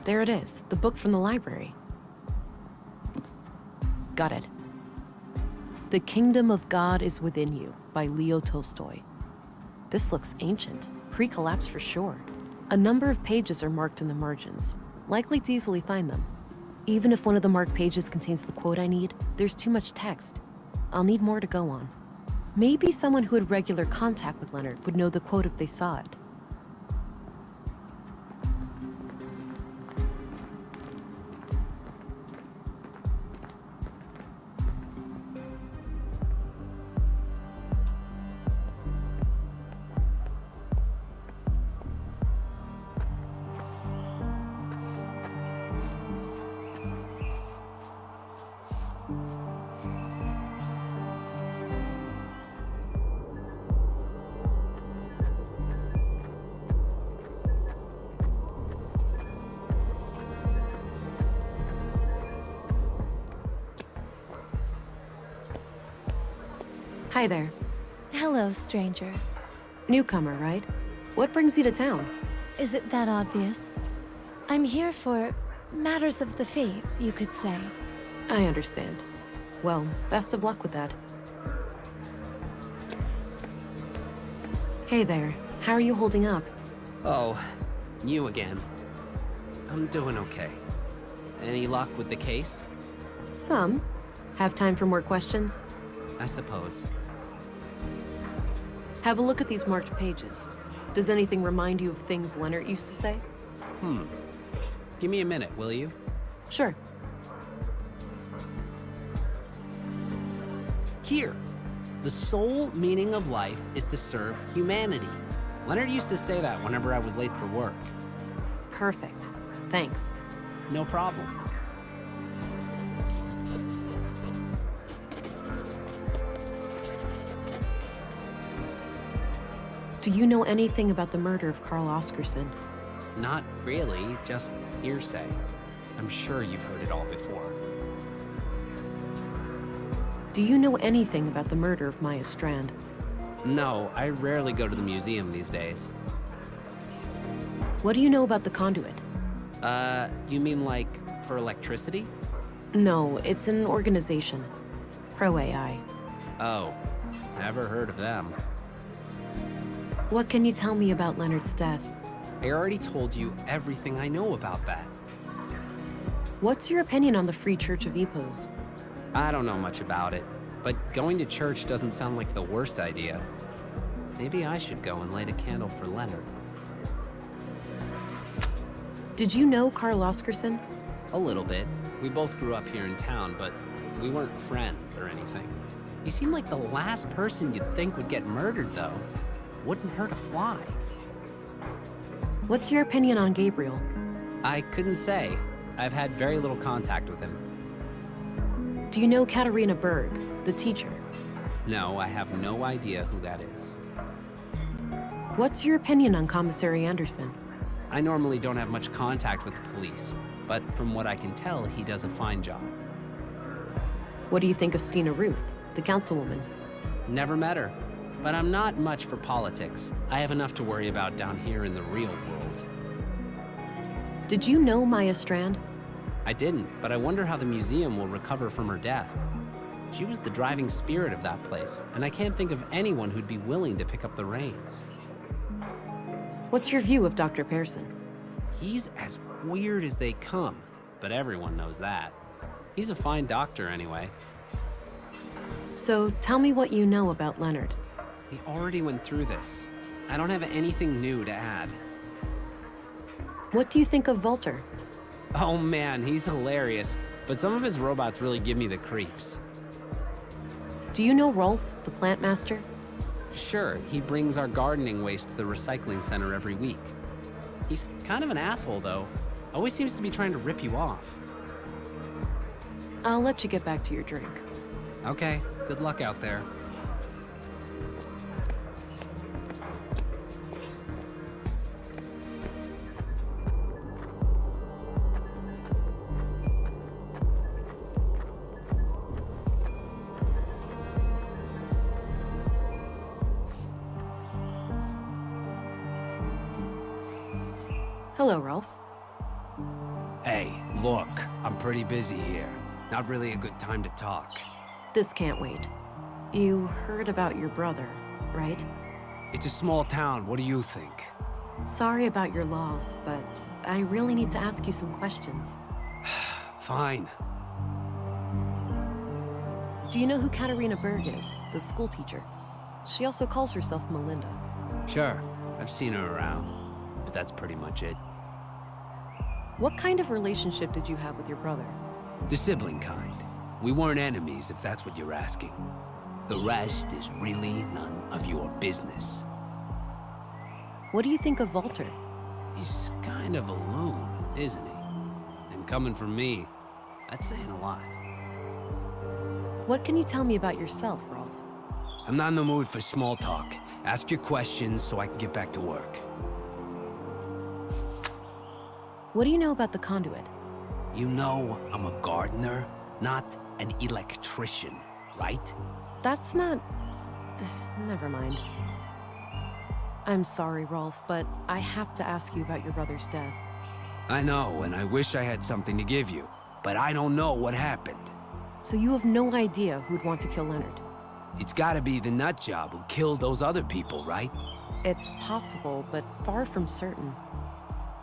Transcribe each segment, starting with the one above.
There it is, the book from the library. Got it. The Kingdom of God is Within You by Leo Tolstoy. This looks ancient, pre-collapse for sure. A number of pages are marked in the margins, likely to easily find them. Even if one of the marked pages contains the quote I need, there's too much text. I'll need more to go on. Maybe someone who had regular contact with Leonard would know the quote if they saw it. Hi there. Hello, stranger. Newcomer, right? What brings you to town? Is it that obvious? I'm here for matters of the faith, you could say. I understand. Well, best of luck with that. Hey there. How are you holding up? Oh, you again. I'm doing okay. Any luck with the case? Some. Have time for more questions? I suppose. Have a look at these marked pages. Does anything remind you of things Leonard used to say? Give me a minute, will you? Sure. Here. The sole meaning of life is to serve humanity. Leonard used to say that whenever I was late for work. Perfect. Thanks. No problem. Do you know anything about the murder of Carl Oscarson? Not really, just hearsay. I'm sure you've heard it all before. Do you know anything about the murder of Maya Strand? No, I rarely go to the museum these days. What do you know about the conduit? You mean like for electricity? No, it's an organization. Pro AI. Oh, never heard of them. What can you tell me about Leonard's death? I already told you everything I know about that. What's your opinion on the Free Church of Epos? I don't know much about it, but going to church doesn't sound like the worst idea. Maybe I should go and light a candle for Leonard. Did you know Carl Oscarson? A little bit. We both grew up here in town, but we weren't friends or anything. He seemed like the last person you'd think would get murdered, though. Wouldn't hurt a fly. What's your opinion on Gabriel? I couldn't say. I've had very little contact with him. Do you know Katarina Berg, the teacher? No, I have no idea who that is. What's your opinion on Commissary Anderson? I normally don't have much contact with the police, but from what I can tell, he does a fine job. What do you think of Stina Ruth, the councilwoman? Never met her, but I'm not much for politics. I have enough to worry about down here in the real world. Did you know Maya Strand? I didn't, but I wonder how the museum will recover from her death. She was the driving spirit of that place, and I can't think of anyone who'd be willing to pick up the reins. What's your view of Dr. Pearson? He's as weird as they come, but everyone knows that. He's a fine doctor anyway. So tell me what you know about Leonard. He already went through this. I don't have anything new to add. What do you think of Volter? Oh man, he's hilarious, but some of his robots really give me the creeps. Do you know Rolf, the plant master? Sure, he brings our gardening waste to the recycling center every week. He's kind of an asshole, though. Always seems to be trying to rip you off. I'll let you get back to your drink. Okay, good luck out there. Hello, Rolf. Hey, look, I'm pretty busy here. Not really a good time to talk. This can't wait. You heard about your brother, right? It's a small town, what do you think? Sorry about your loss, but I really need to ask you some questions. Fine. Do you know who Katarina Berg is, the school teacher? She also calls herself Melinda. Sure, I've seen her around, but that's pretty much it. What kind of relationship did you have with your brother? The sibling kind. We weren't enemies, if that's what you're asking. The rest is really none of your business. What do you think of Walter? He's kind of a loon, isn't he? And coming from me, that's saying a lot. What can you tell me about yourself, Rolf? I'm not in the mood for small talk. Ask your questions so I can get back to work. What do you know about the conduit? You know I'm a gardener, not an electrician, right? That's not... Never mind. I'm sorry, Rolf, but I have to ask you about your brother's death. I know, and I wish I had something to give you, but I don't know what happened. So you have no idea who'd want to kill Leonard? It's gotta be the nutjob who killed those other people, right? It's possible, but far from certain.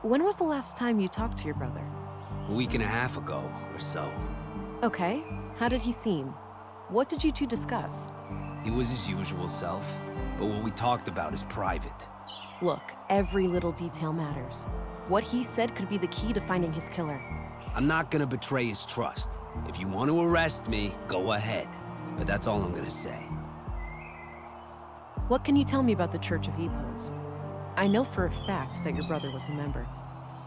When was the last time you talked to your brother? A week and a half ago, or so. Okay, how did he seem? What did you two discuss? He was his usual self, but what we talked about is private. Look, every little detail matters. What he said could be the key to finding his killer. I'm not gonna betray his trust. If you want to arrest me, go ahead. But that's all I'm gonna say. What can you tell me about the Church of Epos? I know for a fact that your brother was a member.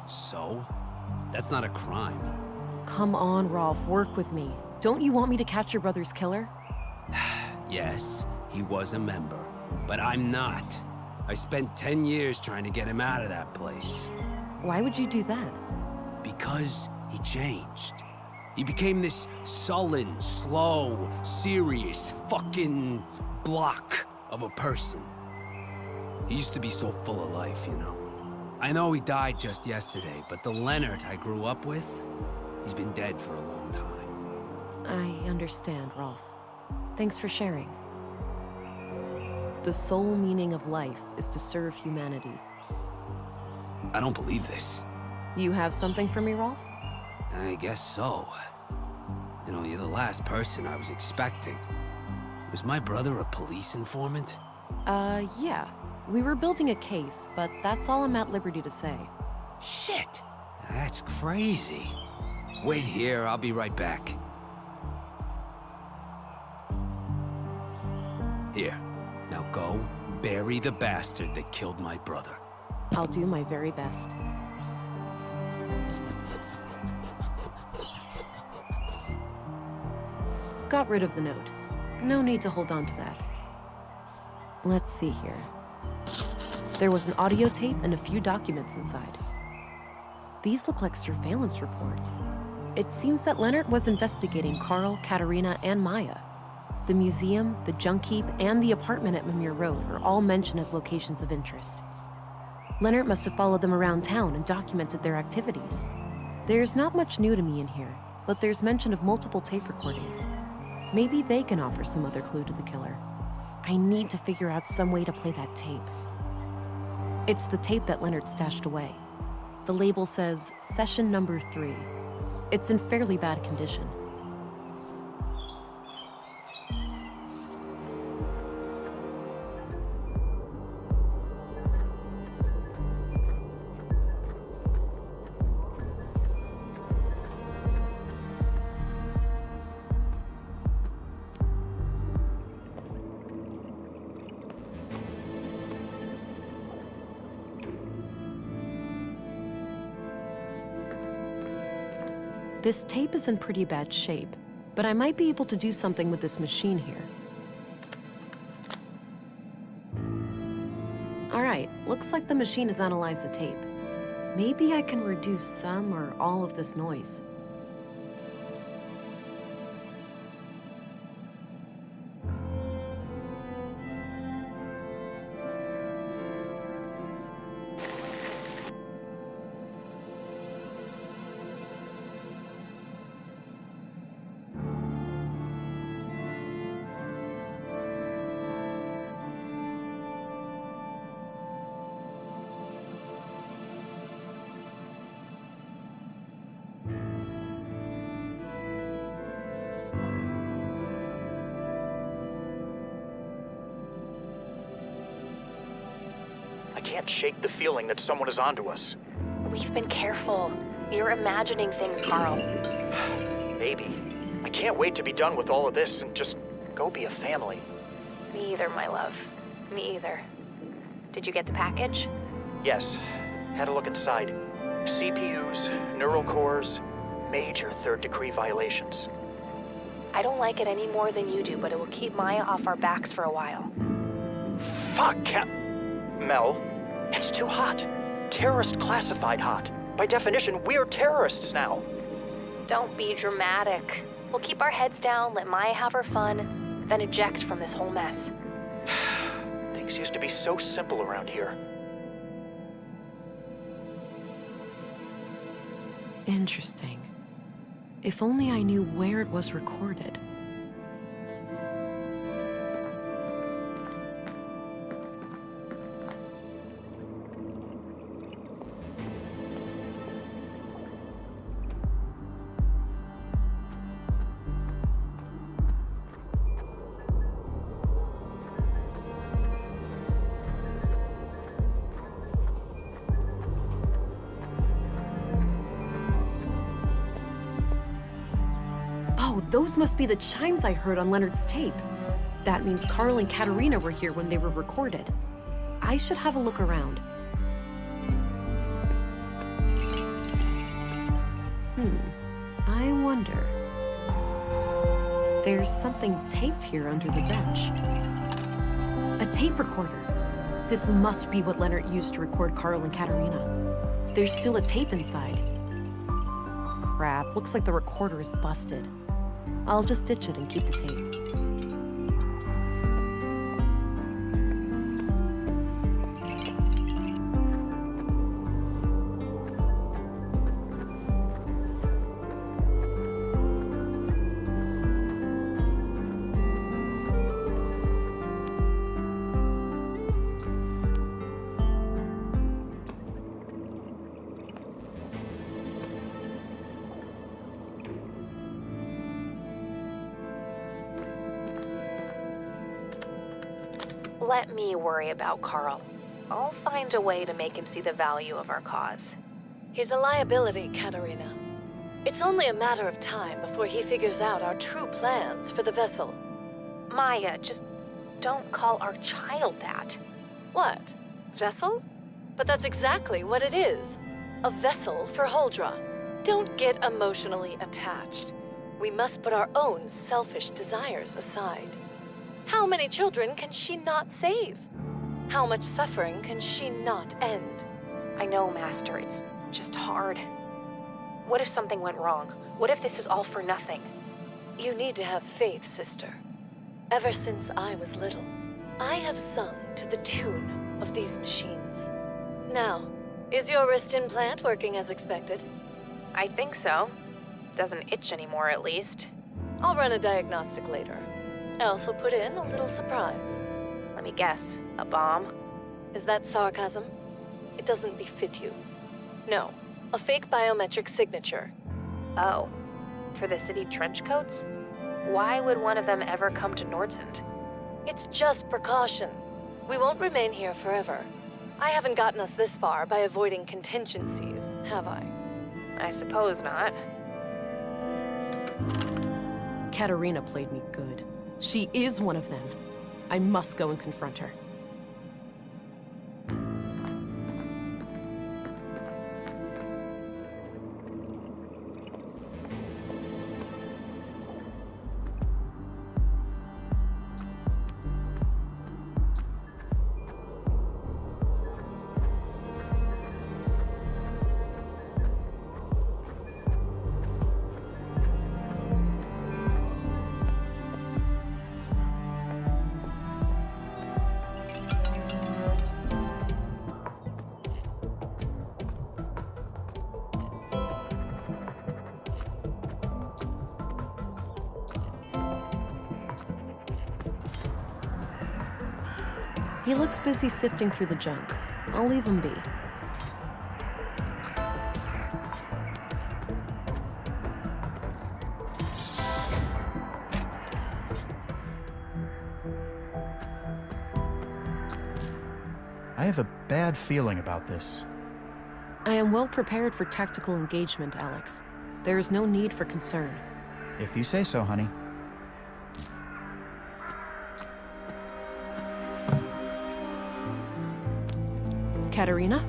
So? That's not a crime. Come on, Rolf, work with me. Don't you want me to catch your brother's killer? Yes, he was a member, but I'm not. I spent 10 years trying to get him out of that place. Why would you do that? Because he changed. He became this sullen, slow, serious, fucking block of a person. He used to be so full of life, you know. I know he died just yesterday, but the Leonard I grew up with, he's been dead for a long time. I understand, Rolf. Thanks for sharing. The sole meaning of life is to serve humanity. I don't believe this. You have something for me, Rolf? I guess so. You know, you're the last person I was expecting. Was my brother a police informant? Yeah. We were building a case, but that's all I'm at liberty to say. Shit! That's crazy. Wait here, I'll be right back. Here, now go bury the bastard that killed my brother. I'll do my very best. Got rid of the note. No need to hold on to that. Let's see here. There was an audio tape and a few documents inside. These look like surveillance reports. It seems that Leonard was investigating Carl, Katarina, and Maya. The museum, the junk heap, and the apartment at Mimir Road are all mentioned as locations of interest. Leonard must have followed them around town and documented their activities. There's not much new to me in here, but there's mention of multiple tape recordings. Maybe they can offer some other clue to the killer. I need to figure out some way to play that tape. It's the tape that Leonard stashed away. The label says, Session Number 3. It's in fairly bad condition. This tape is in pretty bad shape, but I might be able to do something with this machine here. All right, looks like the machine has analyzed the tape. Maybe I can reduce some or all of this noise. can't shake the feeling that someone is onto us. We've been careful. You're imagining things, Carl. Maybe. I can't wait to be done with all of this and just go be a family. Me either, my love. Me either. Did you get the package? Yes. Had a look inside. CPUs, neural cores, major third-degree violations. I don't like it any more than you do, but it will keep Maya off our backs for a while. Fuck, Mel, it's too hot. Terrorist classified hot. By definition, we're terrorists now. Don't be dramatic. We'll keep our heads down, let Maya have her fun, then eject from this whole mess. Things used to be so simple around here. Interesting. If only I knew where it was recorded. Oh, those must be the chimes I heard on Leonard's tape. That means Carl and Katerina were here when they were recorded. I should have a look around. I wonder. There's something taped here under the bench. A tape recorder. This must be what Leonard used to record Carl and Katerina. There's still a tape inside. Crap, looks like the recorder is busted. I'll just ditch it and keep the tape. Let me worry about Carl. I'll find a way to make him see the value of our cause. He's a liability, Katerina. It's only a matter of time before he figures out our true plans for the vessel. Maya, just don't call our child that. What? Vessel? But that's exactly what it is. A vessel for Huldra. Don't get emotionally attached. We must put our own selfish desires aside. How many children can she not save? How much suffering can she not end? I know, Master, it's just hard. What if something went wrong? What if this is all for nothing? You need to have faith, sister. Ever since I was little, I have sung to the tune of these machines. Now, is your wrist implant working as expected? I think so. Doesn't itch anymore, at least. I'll run a diagnostic later. I also put in a little surprise. Let me guess, a bomb? Is that sarcasm? It doesn't befit you. No, a fake biometric signature. Oh, for the city trench coats? Why would one of them ever come to Nordsund? It's just precaution. We won't remain here forever. I haven't gotten us this far by avoiding contingencies, have I? I suppose not. Katerina played me good. She is one of them. I must go and confront her. He looks busy sifting through the junk. I'll leave him be. I have a bad feeling about this. I am well prepared for tactical engagement, Alex. There is no need for concern. If you say so, honey. Katerina?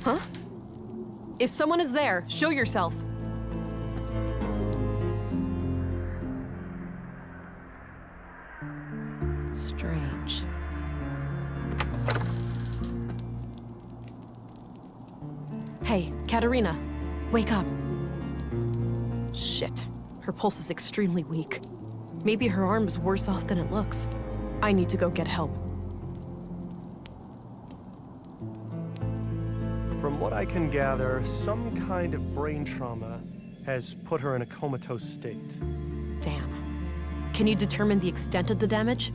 Huh? If someone is there, show yourself. Strange. Hey, Katerina, wake up. Shit, her pulse is extremely weak. Maybe her arm is worse off than it looks. I need to go get help. From what I can gather, some kind of brain trauma has put her in a comatose state. Damn. Can you determine the extent of the damage?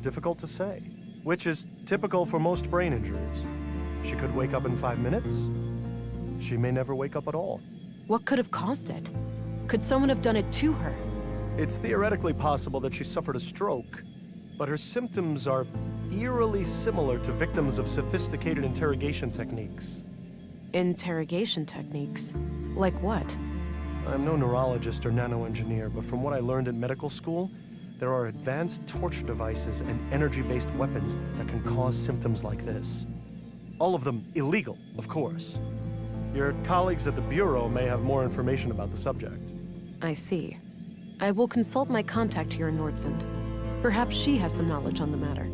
Difficult to say, which is typical for most brain injuries. She could wake up in 5 minutes. She may never wake up at all. What could have caused it? Could someone have done it to her? It's theoretically possible that she suffered a stroke, but her symptoms are eerily similar to victims of sophisticated interrogation techniques. Interrogation techniques? Like what? I'm no neurologist or nanoengineer, but from what I learned in medical school, there are advanced torture devices and energy-based weapons that can cause symptoms like this. All of them illegal, of course. Your colleagues at the Bureau may have more information about the subject. I see. I will consult my contact here in Nordsund. Perhaps she has some knowledge on the matter.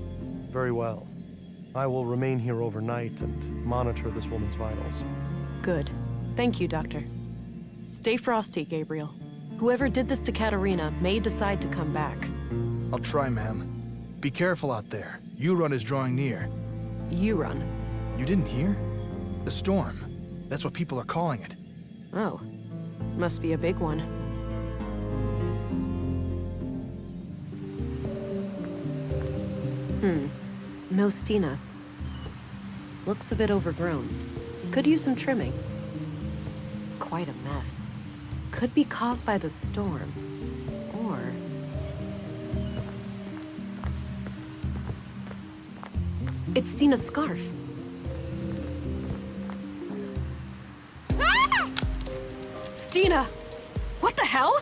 Very well. I will remain here overnight and monitor this woman's vitals. Good. Thank you, Doctor. Stay frosty, Gabriel. Whoever did this to Katerina may decide to come back. I'll try, ma'am. Be careful out there. U-Run is drawing near. U-Run. You didn't hear? The storm. That's what people are calling it. Oh. Must be a big one. No Stina. Looks a bit overgrown. Could use some trimming. Quite a mess. Could be caused by the storm. Or... it's Stina's scarf. Ah! Stina! What the hell?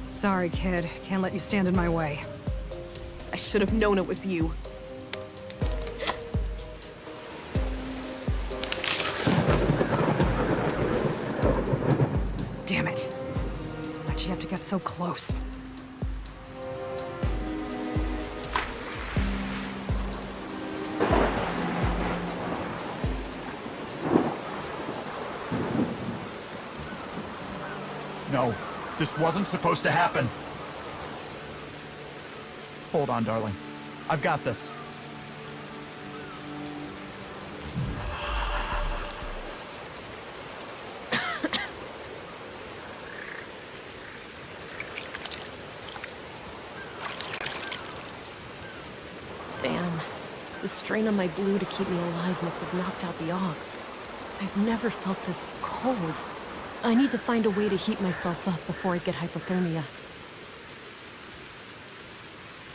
Sorry, kid. Can't let you stand in my way. I should have known it was you. Damn it. Why'd you have to get so close? No, this wasn't supposed to happen. Hold on, darling. I've got this. Damn. The strain on my blue to keep me alive must have knocked out the Augs. I've never felt this cold. I need to find a way to heat myself up before I get hypothermia.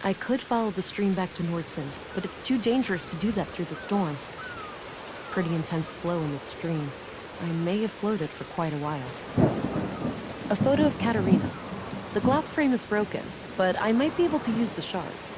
I could follow the stream back to Nordsund, but it's too dangerous to do that through the storm. Pretty intense flow in the stream. I may have floated for quite a while. A photo of Katerina. The glass frame is broken, but I might be able to use the shards.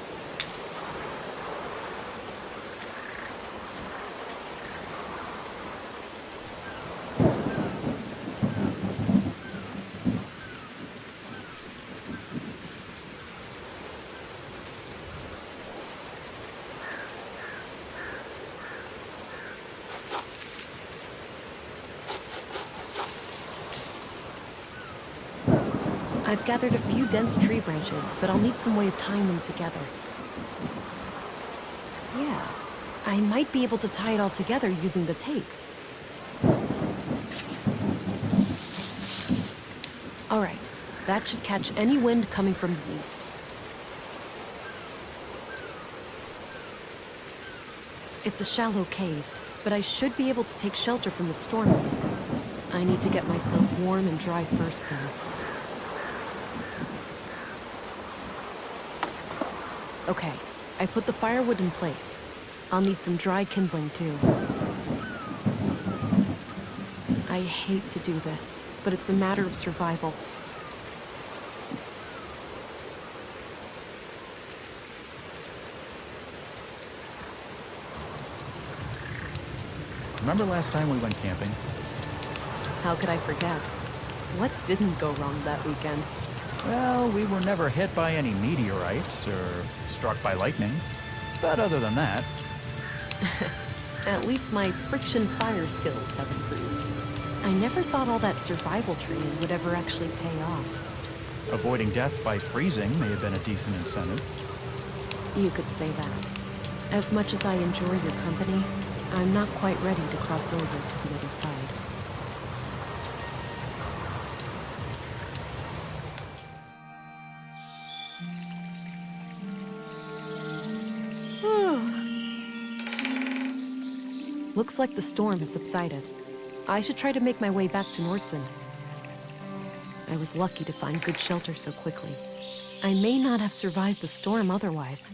I've gathered a few dense tree branches, but I'll need some way of tying them together. Yeah, I might be able to tie it all together using the tape. All right, that should catch any wind coming from the east. It's a shallow cave, but I should be able to take shelter from the storm. I need to get myself warm and dry first, though. Okay, I put the firewood in place. I'll need some dry kindling, too. I hate to do this, but it's a matter of survival. Remember last time we went camping? How could I forget? What didn't go wrong that weekend? Well, we were never hit by any meteorites or struck by lightning. But other than that, At least my friction fire skills have improved. I never thought all that survival training would ever actually pay off. avoiding death by freezing may have been a decent incentive. You could say that. As much as I enjoy your company, I'm not quite ready to cross over to the other side. Looks like the storm has subsided. I should try to make my way back to Nordson. I was lucky to find good shelter so quickly. I may not have survived the storm otherwise.